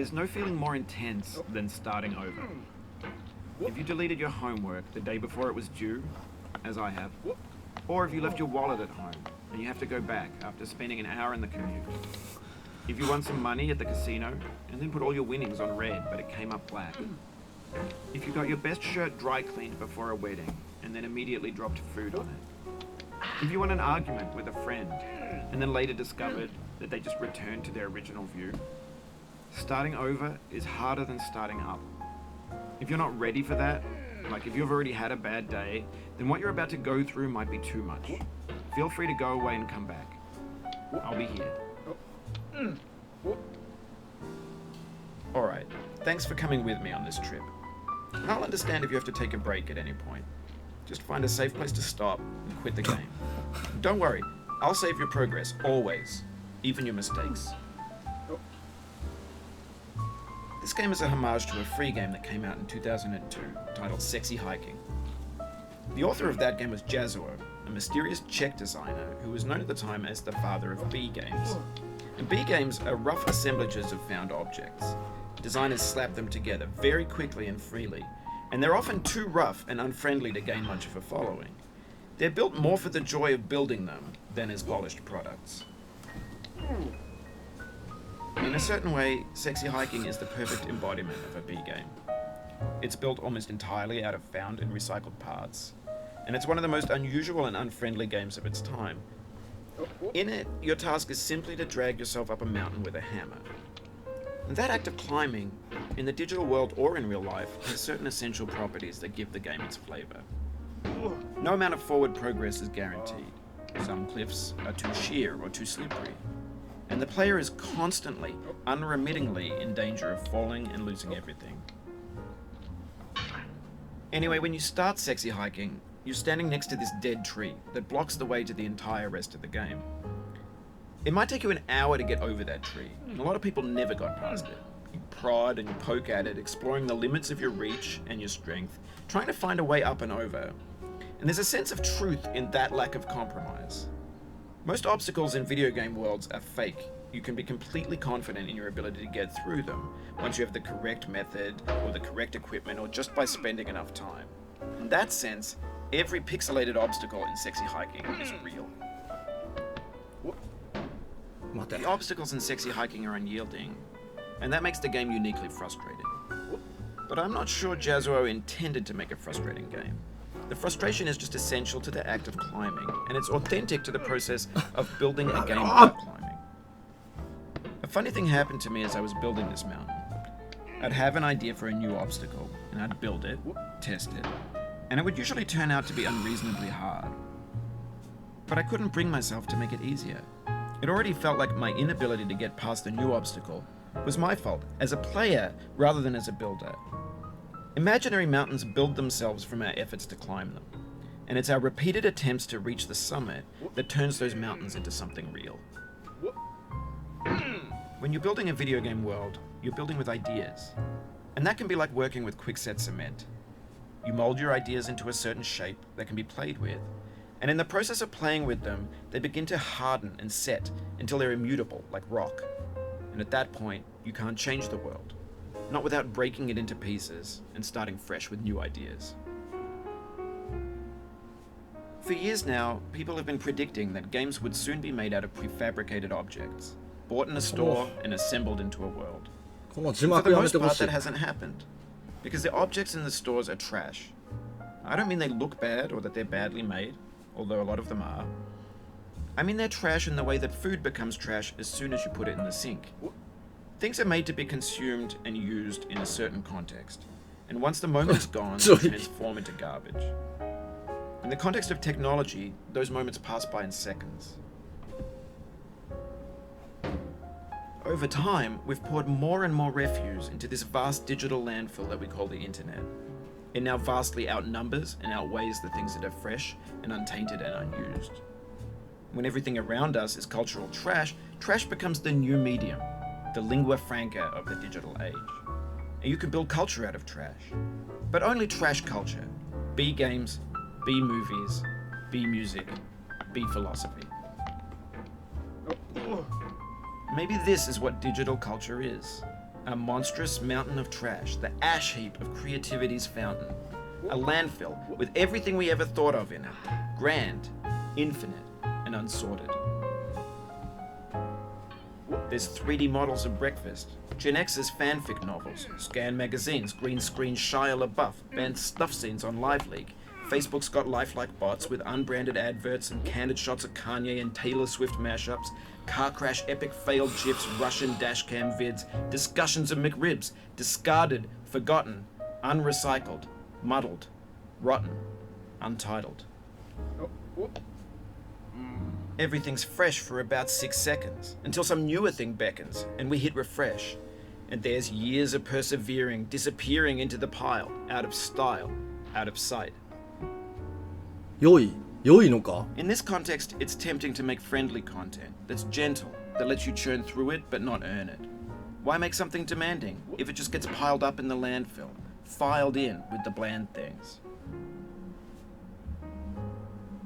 There's no feeling more intense than starting over. If you deleted your homework the day before it was due, as I have, or if you left your wallet at home and you have to go back after spending an hour in the commute. If you won some money at the casino and then put all your winnings on red but it came up black. If you got your best shirt dry cleaned before a wedding and then immediately dropped food on it. If you won an argument with a friend and then later discovered that they just returned to their original view. Starting over is harder than starting up. If you're not ready for that, like if you've already had a bad day, then what you're about to go through might be too much. Feel free to go away and come back. I'll be here. Alright, thanks for coming with me on this trip. I'll understand if you have to take a break at any point. Just find a safe place to stop and quit the game. Don't worry, I'll save your progress, always. Even your mistakes. This game is a homage to a free game that came out in 2002, titled Sexy Hiking. The author of that game was Jazuo, a mysterious Czech designer who was known at the time as the father of B games. And B games are rough assemblages of found objects. Designers slap them together very quickly and freely, and they're often too rough and unfriendly to gain much of a following. They're built more for the joy of building them than as polished products. In a certain way, Sexy Hiking is the perfect embodiment of a B game. It's built almost entirely out of found and recycled parts, and it's one of the most unusual and unfriendly games of its time. In it, your task is simply to drag yourself up a mountain with a hammer. And that act of climbing, in the digital world or in real life, has certain essential properties that give the game its flavor. No amount of forward progress is guaranteed. Some cliffs are too sheer or too slippery. And the player is constantly, unremittingly in danger of falling and losing everything. Anyway, when you start Sexy Hiking, you're standing next to this dead tree that blocks the way to the entire rest of the game. It might take you an hour to get over that tree, and a lot of people never got past it. You prod and you poke at it, exploring the limits of your reach and your strength, trying to find a way up and over. And there's a sense of truth in that lack of compromise. Most obstacles in video game worlds are fake. You can be completely confident in your ability to get through them once you have the correct method or the correct equipment or just by spending enough time. In that sense, every pixelated obstacle in Sexy Hiking is real. The obstacles in Sexy Hiking are unyielding, and that makes the game uniquely frustrating. But I'm not sure Jazuo intended to make a frustrating game. The frustration is just essential to the act of climbing, and it's authentic to the process of building a game without climbing. A funny thing happened to me as I was building this mountain. I'd have an idea for a new obstacle, and I'd build it, test it, and it would usually turn out to be unreasonably hard. But I couldn't bring myself to make it easier. It already felt like my inability to get past the new obstacle was my fault, as a player rather than as a builder. Imaginary mountains build themselves from our efforts to climb them, and it's our repeated attempts to reach the summit that turns those mountains into something real. When you're building a video game world, you're building with ideas, and that can be like working with quickset cement. You mold your ideas into a certain shape that can be played with, and in the process of playing with them, they begin to harden and set until they're immutable, like rock. And at that point, you can't change the world. Not without breaking it into pieces and starting fresh with new ideas. For years now, people have been predicting that games would soon be made out of prefabricated objects, bought in a store and assembled into a world. For the most part, that hasn't happened, because the objects in the stores are trash. I don't mean they look bad or that they're badly made, although a lot of them are. I mean they're trash in the way that food becomes trash as soon as you put it in the sink. Things are made to be consumed and used in a certain context, and once the moment's gone, they transform into garbage. In the context of technology, those moments pass by in seconds. Over time, we've poured more and more refuse into this vast digital landfill that we call the internet. It now vastly outnumbers and outweighs the things that are fresh and untainted and unused. When everything around us is cultural trash, trash becomes the new medium, the lingua franca of the digital age. And you can build culture out of trash. But only trash culture. B games, B movies, B music, B philosophy. Maybe this is what digital culture is. A monstrous mountain of trash, the ash heap of creativity's fountain. A landfill with everything we ever thought of in it. Grand, infinite, and unsorted. There's 3D models of breakfast, Gen X's fanfic novels, scan magazines, green screen Shia LaBeouf, banned stuff scenes on LiveLeak. Facebook's got lifelike bots with unbranded adverts and candid shots of Kanye and Taylor Swift mashups, car crash epic failed GIFs, Russian dashcam vids, discussions of McRibs, discarded, forgotten, unrecycled, muddled, rotten, untitled. Everything's fresh for about 6 seconds, until some newer thing beckons, and we hit refresh. And there's years of persevering, disappearing into the pile, out of style, out of sight. 良いのか? In this context, it's tempting to make friendly content that's gentle, that lets you churn through it but not earn it. Why make something demanding if it just gets piled up in the landfill, filed in with the bland things?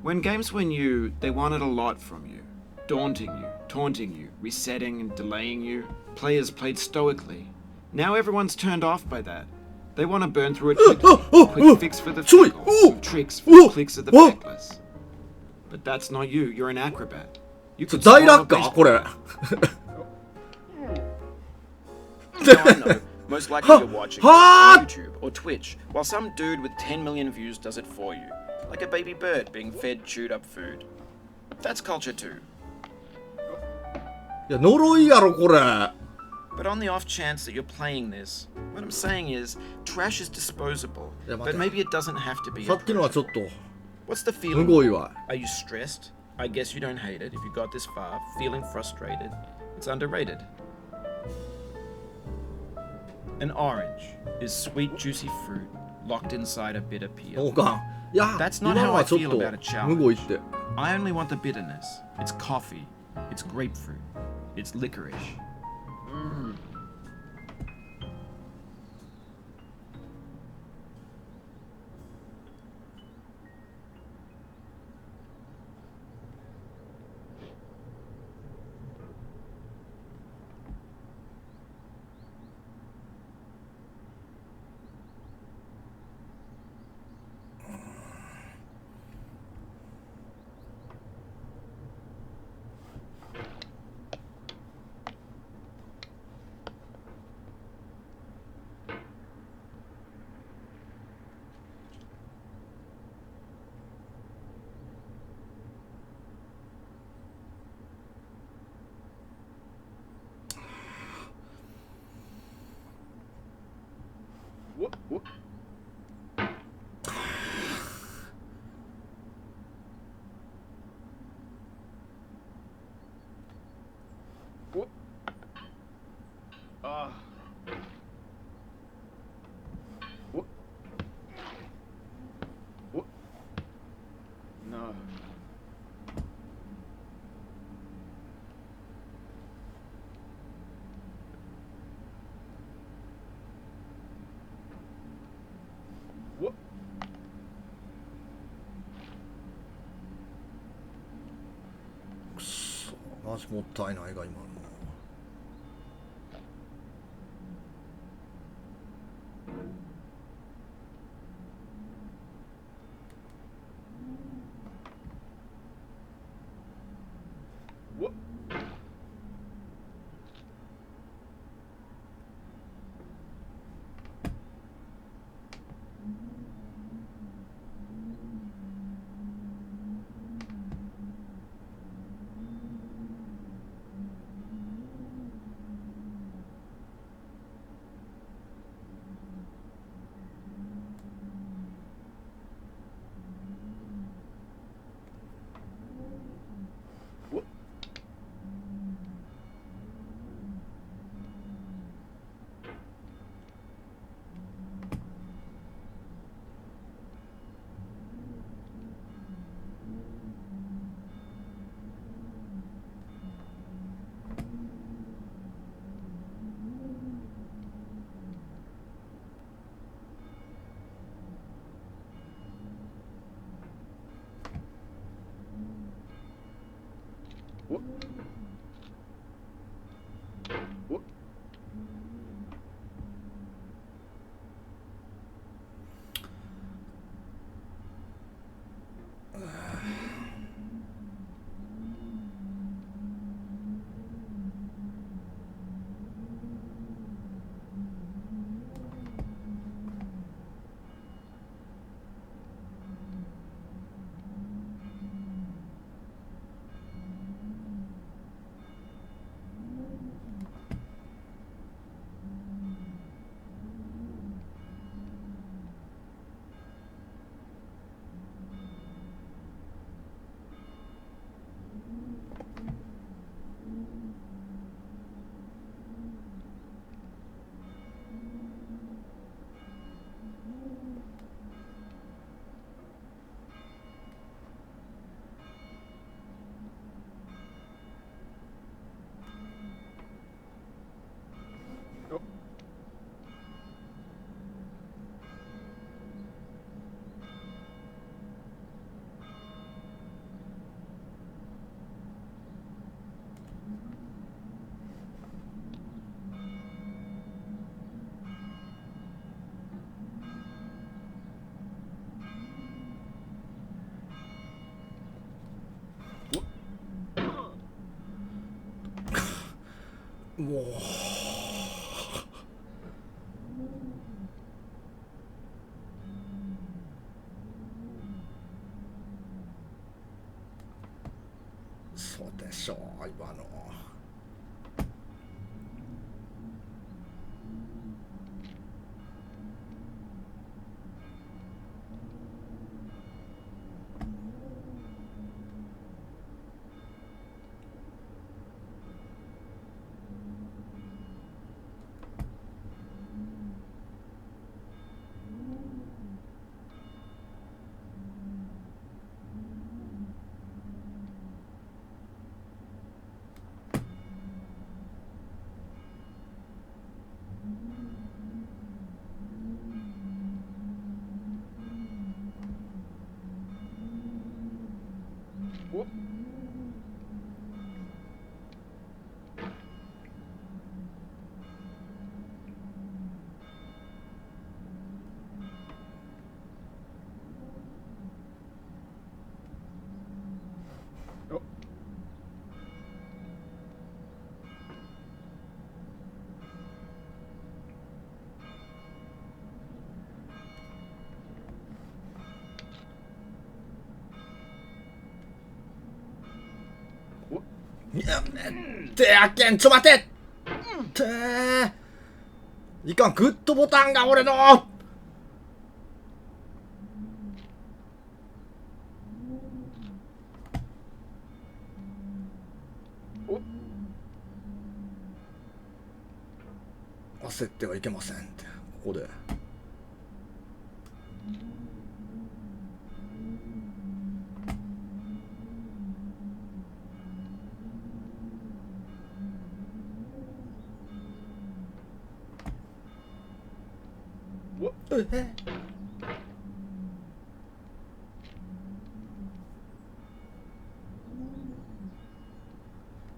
When games were new, they wanted a lot from you. Daunting you, taunting you, resetting and delaying you. Players played stoically. Now everyone's turned off by that. They want to burn through it quickly. Quick fix for the fickle. Tricks for the clicks of the feckless. But that's not you. You're an acrobat. You could Die落下これ Now I know, most likely you're watching on YouTube or Twitch, while some dude with 10 million views does it for you. Like a baby bird being fed chewed up food. That's culture too. いや呪いやろこれ But on the off chance that you're playing this, what I'm saying is, trash is disposable, Yeah, but maybe it doesn't have to be. さっきのはちょっと What's the む feeling? ごいわ Are you stressed? I guess you don't hate it if you got this far. Feeling frustrated? It's underrated. An orange is sweet, juicy fruit locked inside a bitter そう peel. かいや That's 今 not の how は I ちょっ feel と about a challenge. むごいって I only want the bitterness. It's coffee. It's grapefruit. It's licorice. What? マジもったいないが今のもうそうでしょう今の。いやってやけんちょ待てっていかんグッドボタンが俺の焦ってはいけませんってここで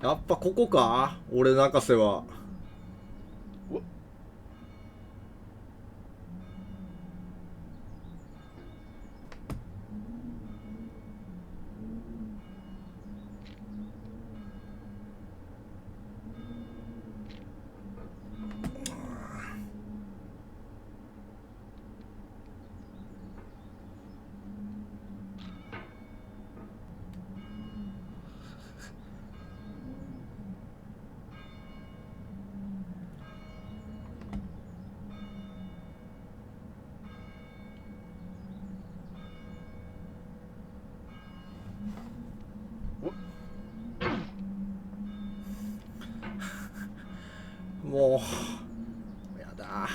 やっぱここか俺泣かせは。もうやだ。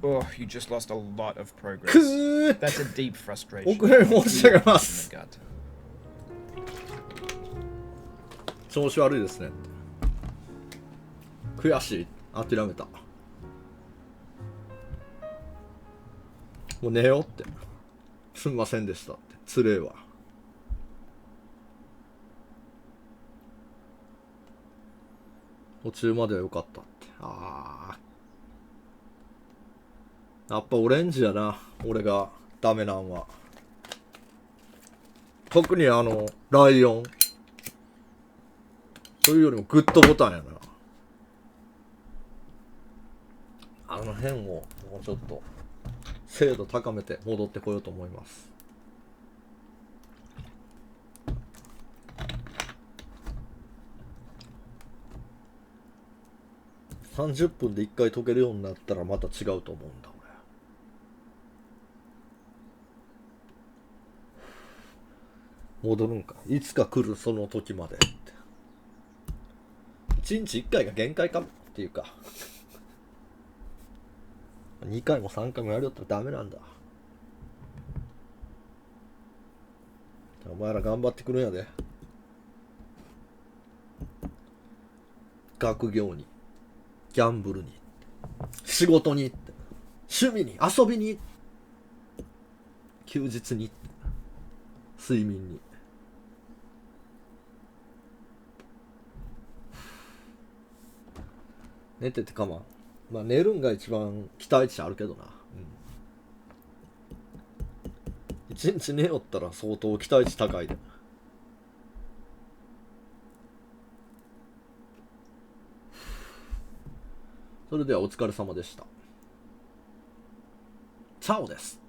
Oh, you just lost a lot of progress. くー That's a deep frustration. 遅れ申し上げます。 Gut. 調子悪いですね。悔しい。諦めた。もう寝ようって。すんませんでしたって。つれえわ。途中までは良かったって。ああ。やっぱオレンジやな。俺がダメなんは。特にライオン。というよりもグッドボタンやな。あの辺をもうちょっと精度高めて戻ってこようと思います。30分で1回解けるようになったらまた違うと思うんだ俺。戻るんか、いつか来るその時までって。1日1回が限界かもっていうか2回も3回もやるよったらダメなんだ。お前ら頑張ってくるんやで。学業に、ギャンブルに、仕事に、趣味に、遊びに、休日に、睡眠に。寝ててかまん。まあ寝るんが一番期待値あるけどな。一日寝よったら相当期待値高いで。それではお疲れ様でした。チャオです。